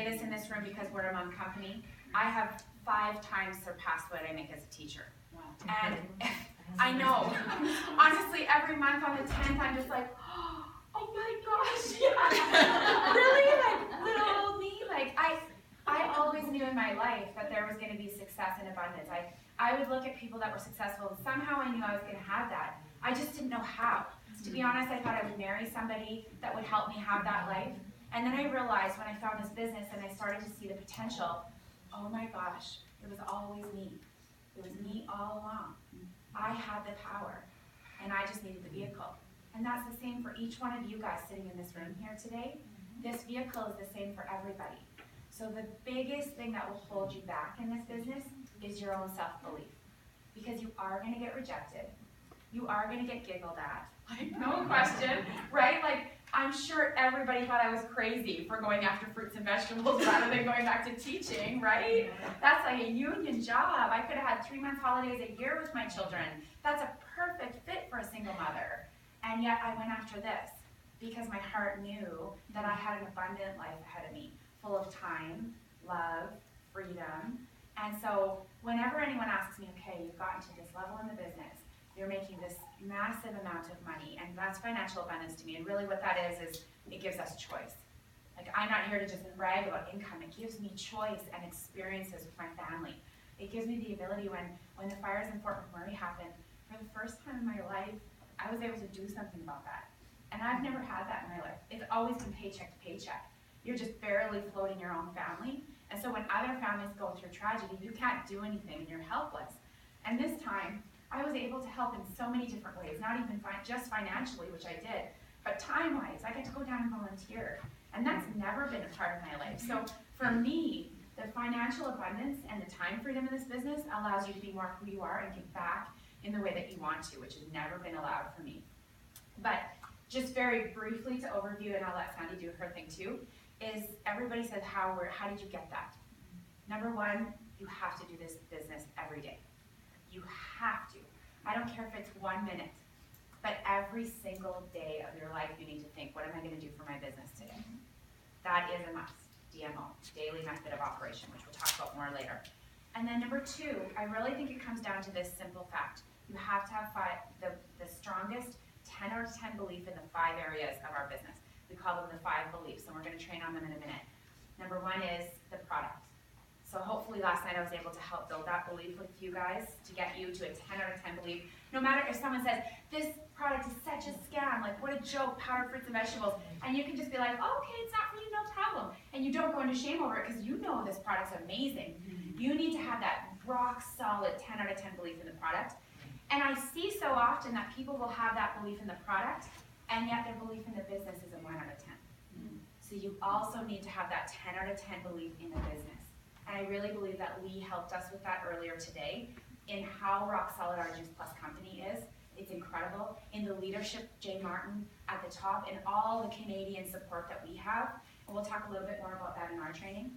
say this in this room because we're a mom company. I have 5 times surpassed what I make as a teacher. Wow. And I know, honestly, every month on the 10th, I'm just like, oh my gosh, really? Like, little old me? Like, I always knew in my life that there was going to be success and abundance. I would look at people that were successful, and somehow I knew I was going to have that. I just didn't know how. To be honest, I thought I would marry somebody that would help me have that life. And then I realized when I found this business and I started to see the potential, oh my gosh, it was always me. It was me all along. I had the power, and I just needed the vehicle. And that's the same for each one of you guys sitting in this room here today. This vehicle is the same for everybody. So the biggest thing that will hold you back in this business is your own self-belief. Because you are going to get rejected. You are going to get giggled at. Like, no question, right? Like, I'm sure everybody thought I was crazy for going after fruits and vegetables rather than going back to teaching, right? That's like a union job. I could have had 3 months holidays a year with my children. That's a perfect fit for a single mother. And yet I went after this because my heart knew that I had an abundant life ahead of me, full of time, love, freedom. And so whenever anyone asks me, okay, you've gotten to this level in the business, you're making this massive amount of money, and that's financial abundance to me. And really what that is it gives us choice. Like, I'm not here to just brag about income. It gives me choice and experiences with my family. It gives me the ability when the fires in Fort McMurray happened, for the first time in my life, I was able to do something about that. And I've never had that in my life. It's always been paycheck to paycheck. You're just barely floating your own family. And so when other families go through tragedy, you can't do anything and you're helpless. And this time, I was able to help in so many different ways, not even just financially, which I did, but time-wise, I get to go down and volunteer. And that's never been a part of my life. So for me, the financial abundance and the time freedom in this business allows you to be more who you are and give back in the way that you want to, which has never been allowed for me. But just very briefly to overview, and I'll let Sandy do her thing too, is everybody says, how did you get that? Number one, you have to do this business every day. You have to. I don't care if it's 1 minute, but every single day of your life you need to think, what am I going to do for my business today? That is a must. DMO, daily method of operation, which we'll talk about more later. And then number 2, I really think it comes down to this simple fact. You have to have the strongest 10 out of 10 belief in the 5 areas of our business. We call them the 5 beliefs, and we're going to train on them in a minute. Number 1 is the product. So hopefully last night I was able to help build that belief with you guys to get you to a 10 out of 10 belief. No matter if someone says, this product is such a scam, like what a joke, powdered fruits and vegetables, and you can just be like, oh, okay, it's not for you, no problem. And you don't go into shame over it because you know this product's amazing. You need to have that rock solid 10 out of 10 belief in the product. And I see so often that people will have that belief in the product, and yet their belief in the business is a 1 out of 10. So you also need to have that 10 out of 10 belief in the business. And I really believe that Lee helped us with that earlier today in how rock solid our Juice Plus company is. It's incredible. In the leadership, Jay Martin at the top, and all the Canadian support that we have. And we'll talk a little bit more about that in our training.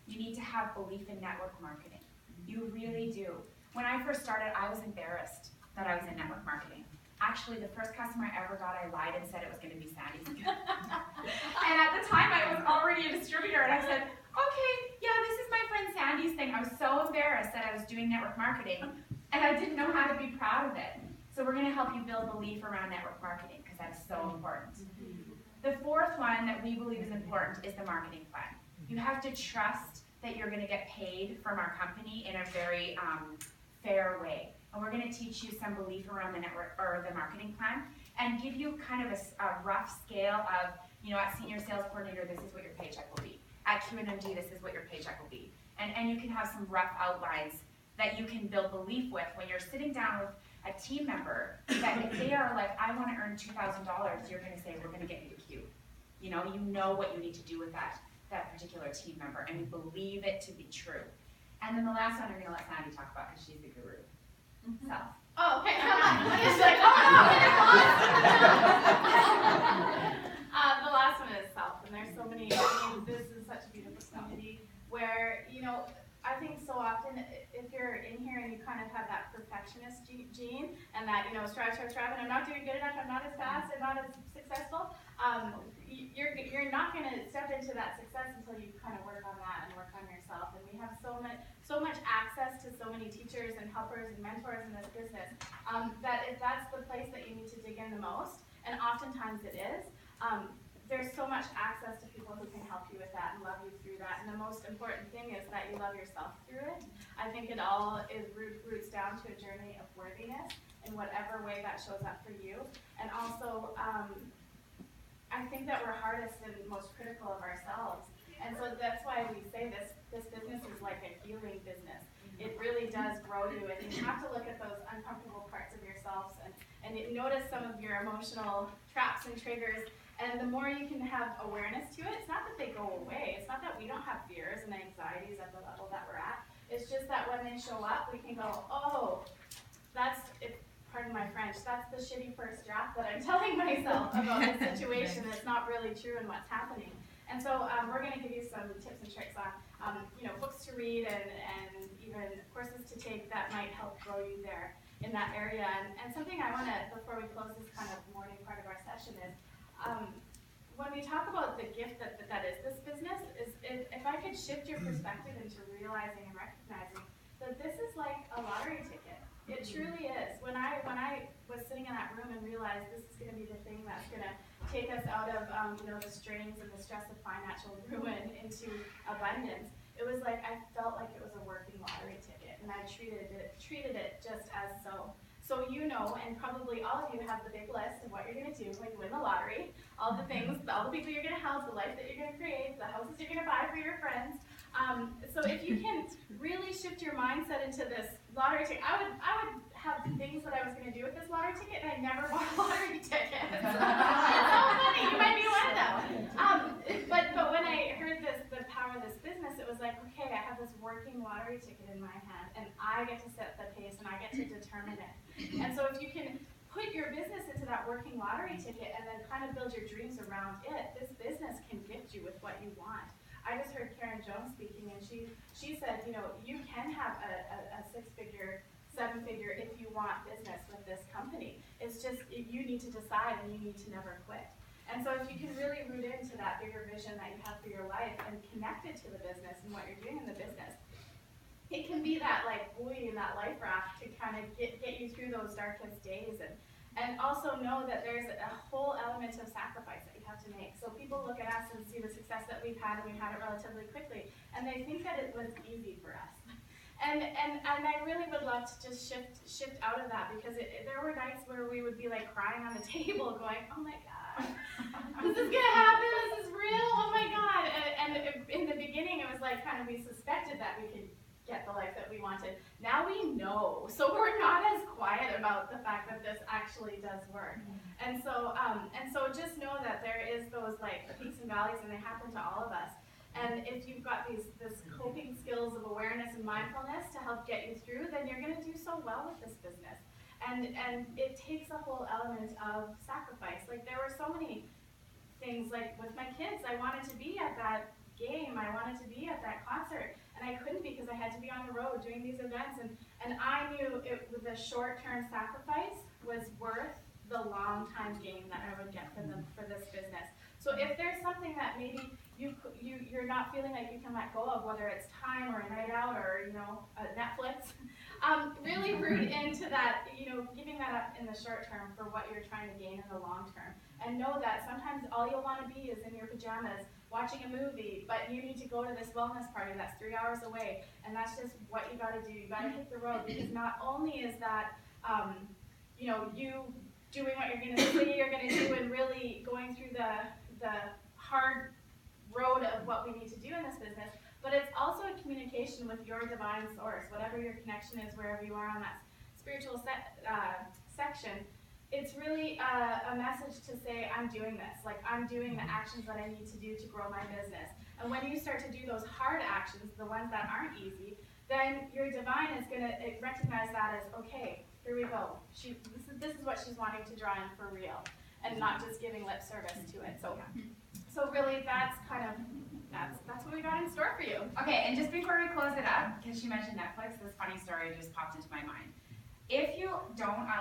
You need to have belief in network marketing. You really do. When I first started, I was embarrassed that I was in network marketing. Actually, the first customer I ever got, I lied and said it was going to be Sandy's. And at the time, I was already a distributor, and I said, okay, yeah, this is my friend Sandy's thing. I was so embarrassed that I was doing network marketing, and I didn't know how to be proud of it. So we're going to help you build belief around network marketing, because that's so important. The 4th one that we believe is important is the marketing plan. You have to trust that you're going to get paid from our company in a very fair way. And we're going to teach you some belief around the network or the marketing plan and give you kind of a rough scale of, at senior sales coordinator, this is what your paycheck will be. At QNMG, this is what your paycheck will be. And you can have some rough outlines that you can build belief with when you're sitting down with a team member that if they are like, I want to earn $2,000, you're going to say, we're going to get you to Q. You know what you need to do with that particular team member, and you believe it to be true. And then the last one I'm going to let Sandy talk about because she's the guru. Self. Oh, okay. It's like, oh no, the last one is self, and there's so many. This is such a beautiful community where I think so often if you're in here and you kind of have that perfectionist gene and that strive, and I'm not doing good enough, I'm not as fast, I'm not as successful. You're not going to step into that success until you kind of work on mentors in this business, that if that's the place that you need to dig in the most, and oftentimes it is, there's so much access to people who can help you with that and love you through that. And the most important thing is that you love yourself through it. I think it all roots down to a journey of worthiness in whatever way that shows up for you. And also, I think that we're hardest and most critical of ourselves. And so that's why we say this business is like a healing business. It really does grow you, and you have to look at those uncomfortable parts of yourselves and notice some of your emotional traps and triggers. And the more you can have awareness to it, it's not that they go away. It's not that we don't have fears and anxieties at the level that we're at. It's just that when they show up, we can go, oh, that's, pardon my French, that's the shitty first draft that I'm telling myself about the situation that's not really true and what's happening. And so we're going to give you some tips and tricks on, books to read and even courses to take that might help grow you there in that area. And something I want to, before we close this kind of morning part of our session is, when we talk about the gift that is this business, is if I could shift your perspective into realizing and recognizing that this is like a lottery ticket. It truly is. When I was sitting in that room and realized this is going to be the thing that's going to take us out of the strains and the stress of financial ruin into abundance, it was like I felt like it was a working lottery ticket, and I treated it just as so. So you know, and probably all of you have the big list of what you're going to do when you win the lottery, all the things, all the people you're going to help, the life that you're going to create, the houses you're going to buy for your friends. So if you can really shift your mindset into this lottery ticket, I would have things that I was going to do with this lottery ticket, and I never bought a lottery ticket. It's so funny. You might be one of them. But when I heard the power of this business, it was like, okay, I have this working lottery ticket in my hand, and I get to set the pace, and I get to determine it. And so if you can put your business into that working lottery ticket and then kind of build your dreams around it, this business can gift you with what you want. I just heard Karen Jones speaking, and she said, you can have a six-figure, seven-figure if you want business with this company. It's just you need to decide, and you need to never quit. And so if you can really root into that bigger vision that you have for your life and connect it to the business and what you're doing in the business, it can be that like buoy in that life raft to kind of get you through those darkest days, and also know that there's a whole element of sacrifice that you have to make. So people look at us and see the success that we've had, and we've had it relatively quickly, and they think that it was easy for us. And I really would love to just shift out of that, because there were nights where we would be like crying on the table going, oh my God, this is gonna happen, this is real, oh my God. And in the beginning it was like kind of we suspected that we could get the life that we wanted. Now we know, so we're not as quiet about the fact that this actually does work. And so just know that there is those like peaks and valleys, and they happen to all of us. And if you've got this coping skills of awareness and mindfulness to help get you through, then you're going to do so well with this business. And it takes a whole element of sacrifice. Like there were so many things, like with my kids, I wanted to be at that game, I wanted to be at that concert, and I couldn't because I had to be on the road doing these events, and I knew the short-term sacrifice was worth the long-time gain that I would get for this business. So if there's something that maybe you're not feeling like you can let go of, whether it's time or a night out or Netflix, really root into that, giving that up in the short term for what you're trying to gain in the long term. And know that sometimes all you'll want to be is in your pajamas watching a movie, but you need to go to this wellness party that's 3 hours away, and that's just what you got to do. You got to hit the road, because not only is that you doing what you're going to say you're going to do and really going through the hard road of what we need to do in this business, but it's also a communication with your divine source, whatever your connection is, wherever you are on that spiritual section. It's really a message to say, I'm doing this. Like, I'm doing the actions that I need to do to grow my business. And when you start to do those hard actions, the ones that aren't easy, then your divine is going to recognize that as, okay, here we go. This is what she's wanting to draw in for real, and not just giving lip service to it. So really, that's what we got in store for you. Okay, and just before we close it up, because she mentioned Netflix, this funny story just popped into my mind. If you don't